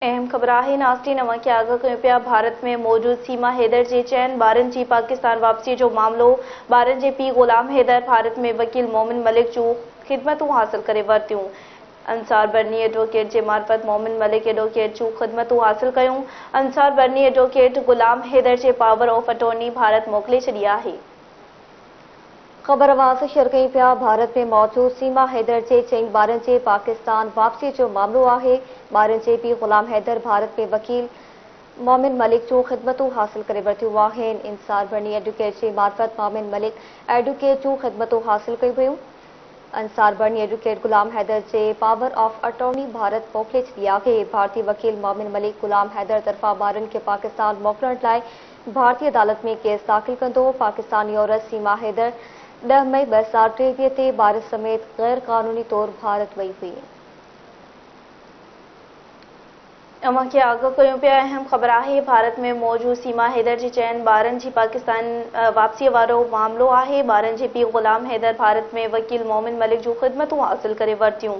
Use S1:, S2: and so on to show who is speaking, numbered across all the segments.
S1: अहम ख़बर है नाज़रीन अवां खे आगाह कयूं पिया। भारत में मौजूद सीमा हैदर जे चयन ॿारनि जी पाकिस्तान वापसी जो मामलो। ॿारनि जे पीउ ग़ुलाम हैदर भारत में वकील मोमिन मलिक जूं ख़िदमतूं हासिल करे वरितियूं। अंसार बर्नी एडवोकेट जे मार्फत मोमिन मलिक एडवोकेट जूं ख़िदमतूं हासिल कयूं। अंसार बर्नी एडवोकेट ग़ुलाम हैदर जे पावर ऑफ अटॉर्नी भारत मोकिले छॾी आहे।
S2: ख़बर आवाज़ शेयर कई पिया। भारत में मौजूद सीमा हैदर जे चयन ॿारनि जे पाकिस्तान वापसी जो मामलो आहे। ॿारनि जे पीउ ग़ुलाम हैदर भारत में वकील मोमिन मलिक जूं ख़िदमतूं हासिल करे वरितियूं आहिनि। इंसार बर्नी एडवोकेट जे मार्फत मोमिन मलिक एडवोकेट जूं ख़िदमतूं हासिल कयूं वयूं। अंसार बर्नी एडवोकेट ग़ुलाम हैदर जे पावर ऑफ अटॉर्नी भारत मोकिले छॾी आहे। भारतीय वकील मोमिन मलिक ग़ुलाम हैदर तरफ़ां ॿारनि खे पाकिस्तान मोकिलण लाइ भारतीय अदालत में केस दाख़िल कंदो। पाकिस्तानी औरत सीमा हैदर 10 मई 2023 ते ॿार समेत गैर क़ानूनी तौर भारत वई हुई।
S1: अवां खे आगाह कयूं पिया। अहम ख़बर आहे भारत में मौजूद सीमा हैदर जे चयन ॿारनि जी पाकिस्तान वापसीअ वारो मामलो आहे। ॿारनि जे पीउ ग़ुलाम हैदर भारत में वकील मोमिन मलिक जूं ख़िदमतूं हासिल करे वरितियूं।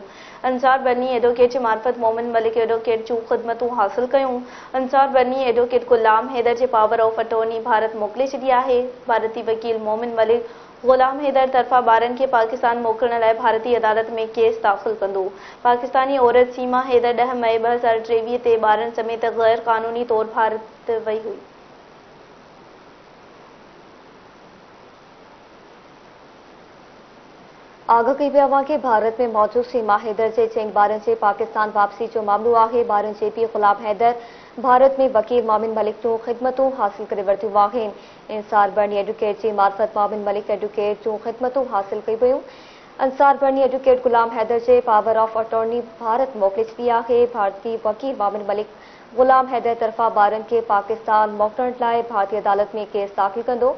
S1: अंसार बर्नी एडवोकेट जे मार्फत मोमिन मलिक एडवोकेट जूं ख़िदमतूं हासिल कयूं। अंसार बर्नी एडवोकेट ग़ुलाम हैदर जे पावर ऑफ अटॉर्नी भारत मोकिले छॾी आहे। भारतीय वकील मोमिन मलिक ग़ुलाम हैदर तरफ़ां ॿारनि खे पाकिस्तान मोकिलण लाइ भारतीय अदालत में केस दाख़िल कंदो। पाकिस्तानी औरत सीमा हैदर 10 मई 2023 ते ॿारनि समेत गैर क़ानूनी तौर भारत वई हुई।
S2: आगाह कई पिया अवां खे भारत में मौजूद सीमा हैदर जे चयन ॿारनि जे पाकिस्तान वापसी जो मामलो आहे। ॿारनि जे पीउ ग़ुलाम हैदर भारत में वकील मोमिन मलिक जूं ख़िदमतूं हासिल करे वरितियूं आहिनि। इंसार बर्नी एडवोकेट जे मार्फत मोमिन मलिक एडवोकेट जूं ख़िदमतूं हासिल कई वयूं। अंसार बर्नी एडवोकेट ग़ुलाम हैदर जे पावर ऑफ अटॉर्नी भारत मोकिले छॾी आहे। भारतीय वकील मोमिन मलिक ग़ुलाम हैदर तरफ़ां ॿारनि खे पाकिस्तान मोकिलण लाइ भारतीय अदालत में केस दाख़िल कंदो।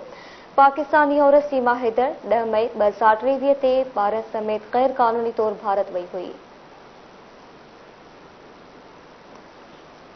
S2: पाकिस्तानी औरत सीमा हैदर 10 मई 2023 ते ॿारनि समेत गैर क़ानूनी तौर भारत वई हुई।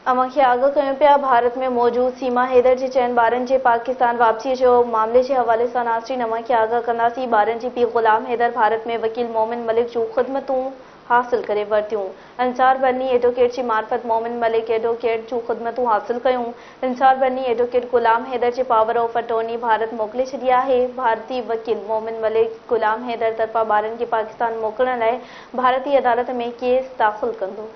S1: अवां खे आगाह कयूं पिया। भारत में मौजूद सीमा हैदर जे चयन ॿारनि जे पाकिस्तान वापसीअ जो मामले जे हवाले सां नाज़रीन अवां खे आगाह कंदासीं। ॿारनि जे पीउ ग़ुलाम हैदर भारत में वकील मोमिन मलिक जूं ख़िदमतूं हासिल करे वरितियूं। अंसार बर्नी एडवोकेट जे मार्फत मोमिन मलिक एडवोकेट जूं ख़िदमतूं हासिल कयूं। अंसार बर्नी एडवोकेट ग़ुलाम हैदर जे पावर ऑफ अटॉर्नी भारत मोकिले छॾी आहे। भारतीय वकील मोमिन मलिक ग़ुलाम हैदर तरफ़ां ॿारनि खे पाकिस्तान मोकिलण लाइ भारतीय अदालत में केस दाख़िल कंदो।